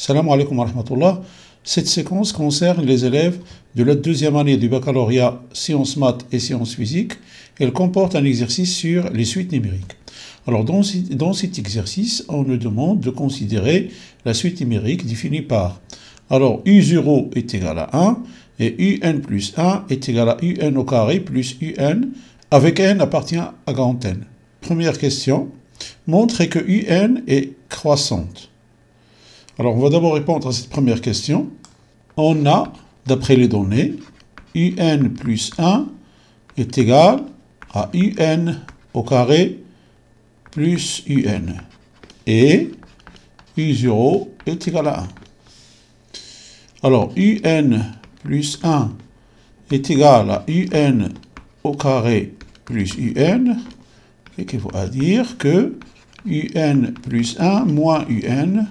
Salam alaikum wa rahmatullah. Cette séquence concerne les élèves de la deuxième année du baccalauréat sciences maths et sciences physiques. Elle comporte un exercice sur les suites numériques. Alors dans cet exercice, on nous demande de considérer la suite numérique définie par alors U0 est égal à 1 et UN plus 1 est égal à UN au carré plus UN avec n appartient à grand N. Première question, montrez que UN est croissante. Alors, on va d'abord répondre à cette première question. On a, d'après les données, UN plus 1 est égal à UN au carré plus UN. Et U0 est égal à 1. Alors, UN plus 1 est égal à UN au carré plus UN. Et qu'il faut dire que UN plus 1 moins UN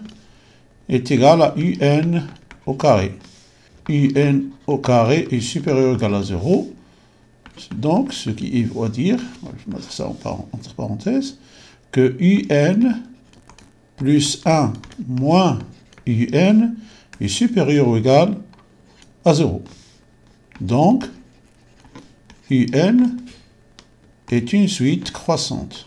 est égal à UN au carré. UN au carré est supérieur ou égal à 0. Donc, ce qui veut dire, je vais mettre ça entre parenthèses, que UN plus 1 moins UN est supérieur ou égal à 0. Donc, UN est une suite croissante.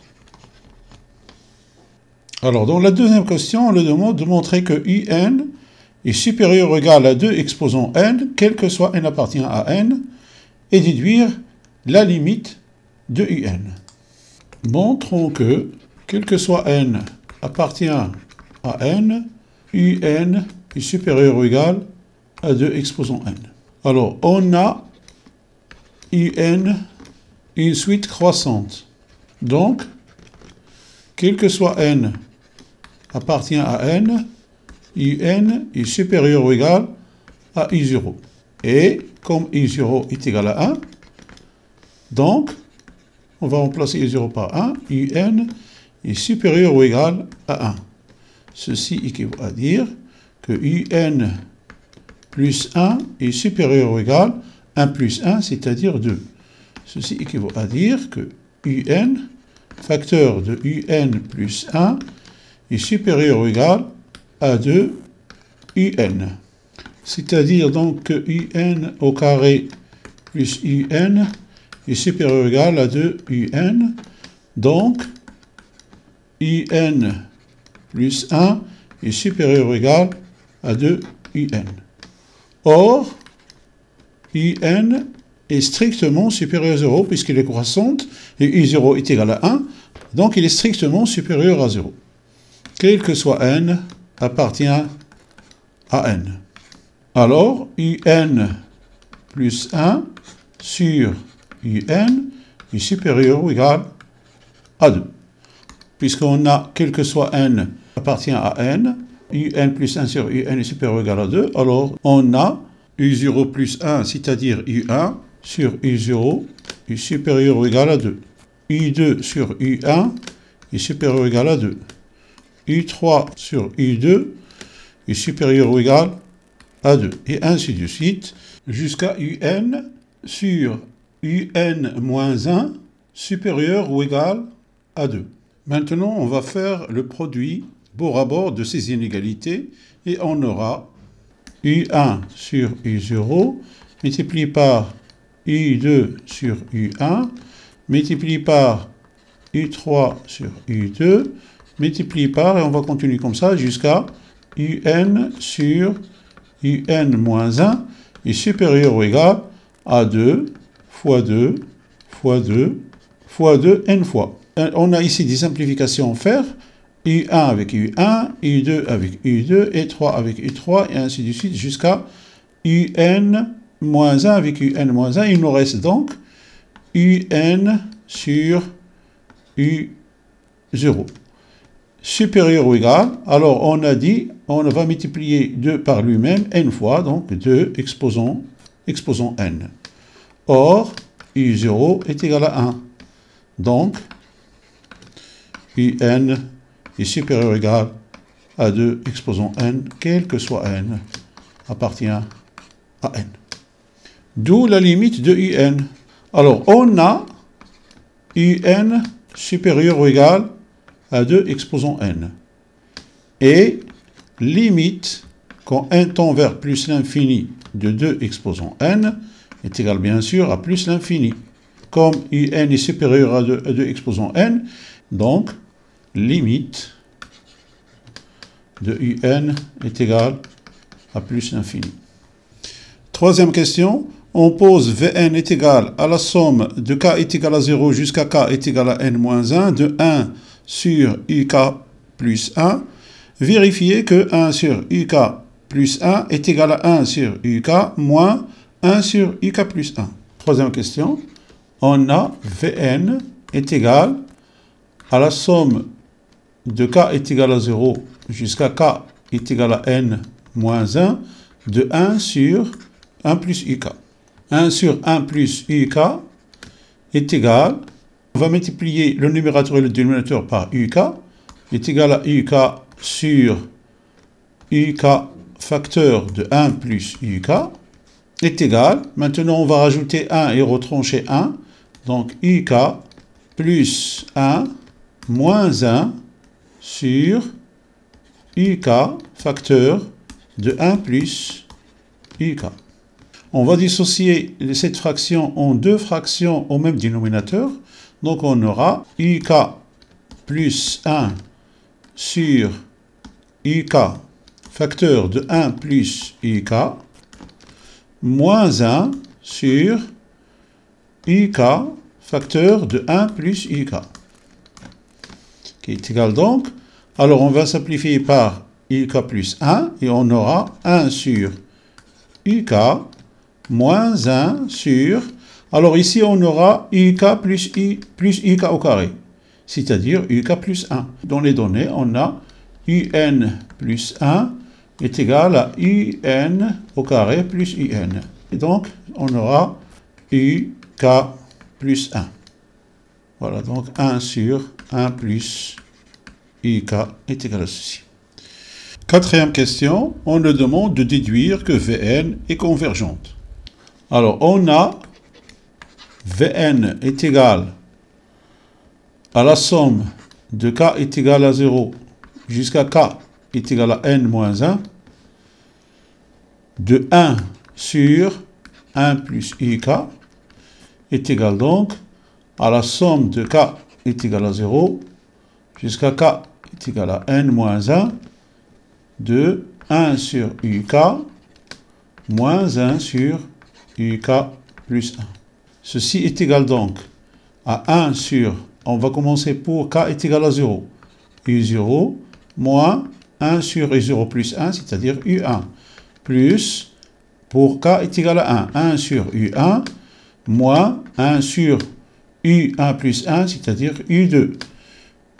Alors, dans la deuxième question, on nous demande de montrer que UN est supérieur ou égal à 2 exposant n, quel que soit n appartient à n, et déduire la limite de UN. Montrons que, quel que soit n appartient à n, UN est supérieur ou égal à 2 exposant n. Alors, on a UN une suite croissante. Donc, quel que soit n appartient à n, UN est supérieur ou égal à I0. Et comme I0 est égal à 1, donc, on va remplacer I0 par 1, UN est supérieur ou égal à 1. Ceci équivaut à dire que UN plus 1 est supérieur ou égal à 1 plus 1, c'est-à-dire 2. Ceci équivaut à dire que UN, facteur de UN plus 1, est supérieur ou égal à 2 UN. C'est-à-dire donc que UN au carré plus UN est supérieur ou égal à 2 UN. Donc, UN plus 1 est supérieur ou égal à 2 UN. Or, UN est strictement supérieur à 0 puisqu'il est croissante et I0 est égal à 1. Donc, il est strictement supérieur à 0. Quel que soit n appartient à n. Alors, UN plus 1 sur UN est supérieur ou égal à 2. Puisqu'on a, quel que soit n appartient à n, UN plus 1 sur UN est supérieur ou égal à 2, alors on a U0 plus 1, c'est-à-dire U1, sur U0 est supérieur ou égal à 2. U2 sur U1 est supérieur ou égal à 2. U3 sur U2 est supérieur ou égal à 2. Et ainsi de suite, jusqu'à UN sur UN moins 1 supérieur ou égal à 2. Maintenant, on va faire le produit bord à bord de ces inégalités et on aura U1 sur U0 multiplié par U2 sur U1 multiplié par U3 sur U2 multiplié par, et on va continuer comme ça jusqu'à UN sur UN moins 1 est supérieur ou égal à 2 fois 2 fois 2 fois 2 n fois. On a ici des simplifications à faire. U1 avec U1, U2 avec U2, U3 avec U3, et ainsi de suite, jusqu'à UN moins 1 avec UN moins 1. Il nous reste donc UN sur U0. Supérieur ou égal, alors on a dit, on va multiplier 2 par lui-même n fois, donc 2 exposant n. Or, U0 est égal à 1. Donc, UN est supérieur ou égal à 2 exposant n, quel que soit n, appartient à n. D'où la limite de UN. Alors, on a UN supérieur ou égal à 2 exposant n. Et limite quand n tend vers plus l'infini de 2 exposant n est égal bien sûr à plus l'infini. Comme un est supérieur à 2 exposant n, donc limite de un est égale à plus l'infini. Troisième question, on pose Vn est égal à la somme de k est égal à 0 jusqu'à k est égal à n moins 1 de 1 sur uk plus 1. Vérifiez que 1 sur uk plus 1 est égal à 1 sur uk moins 1 sur uk plus 1. Troisième question, on a Vn est égal à la somme de k est égal à 0 jusqu'à k est égal à n moins 1 de 1 sur 1 plus uk. 1 sur 1 plus uk est égal, on va multiplier le numérateur et le dénominateur par uk, est égal à uk sur uk facteur de 1 plus uk, est égal, maintenant on va rajouter 1 et retrancher 1, donc uk plus 1 moins 1 sur uk facteur de 1 plus uk. On va dissocier cette fraction en deux fractions au même dénominateur. Donc on aura uk plus 1 sur uk facteur de 1 plus uk moins 1 sur uk facteur de 1 plus uk. Qui est égal donc, alors on va simplifier par uk plus 1 et on aura 1 sur uk moins 1 sur, alors ici on aura uk plus uk au carré, c'est-à-dire uk plus 1. Dans les données, on a un plus 1 est égal à un au carré plus un. Et donc, on aura uk plus 1. Voilà, donc 1 sur 1 plus uk est égal à ceci. Quatrième question, on nous demande de déduire que Vn est convergente. Alors, on a Vn est égal à la somme de k est égal à 0 jusqu'à k est égal à n moins 1 de 1 sur 1 plus uk est égal donc à la somme de k est égal à 0 jusqu'à k est égal à n moins 1 de 1 sur uk moins 1 sur uk plus 1. Ceci est égal donc à 1 sur, on va commencer pour k est égal à 0, u0 moins 1 sur u0 plus 1, c'est-à-dire u1, plus, pour k est égal à 1, 1 sur u1 moins 1 sur u1 plus 1, c'est-à-dire u2,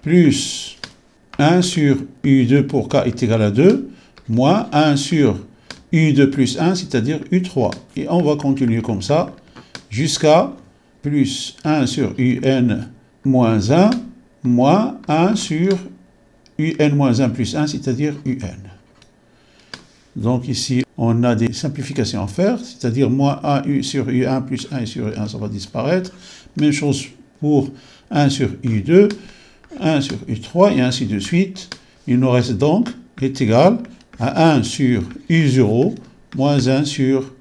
plus 1 sur u2 pour k est égal à 2, moins 1 sur u2 plus 1, c'est-à-dire u3. Et on va continuer comme ça, jusqu'à plus 1 sur un moins 1, moins 1 sur un moins 1 plus 1, c'est-à-dire un. Donc ici, on a des simplifications à faire, c'est-à-dire moins 1 sur u1 plus 1 sur u1, ça va disparaître. Même chose pour 1 sur u2, 1 sur u3, et ainsi de suite. Il nous reste donc, est égal à 1 sur u0 moins 1 sur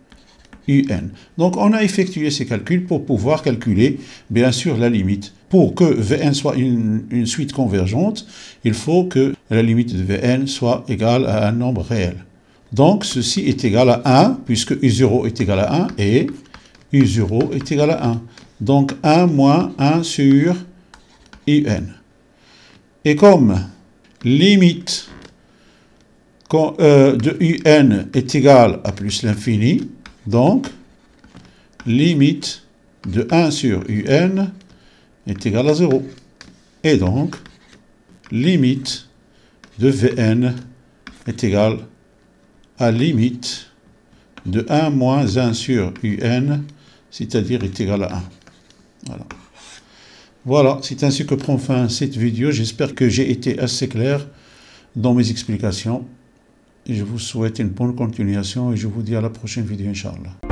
un. Donc on a effectué ces calculs pour pouvoir calculer, bien sûr, la limite. Pour que Vn soit une suite convergente, il faut que la limite de Vn soit égale à un nombre réel. Donc ceci est égal à 1, puisque u0 est égal à 1, et u0 est égal à 1. Donc 1 moins 1 sur un. Et comme limite de un est égale à plus l'infini, donc limite de 1 sur un est égale à 0. Et donc, limite de Vn est égale à limite de 1 moins 1 sur un, c'est-à-dire est égal à 1. Voilà. Voilà, c'est ainsi que prend fin cette vidéo. J'espère que j'ai été assez clair dans mes explications. Et je vous souhaite une bonne continuation et je vous dis à la prochaine vidéo, Inch'Allah.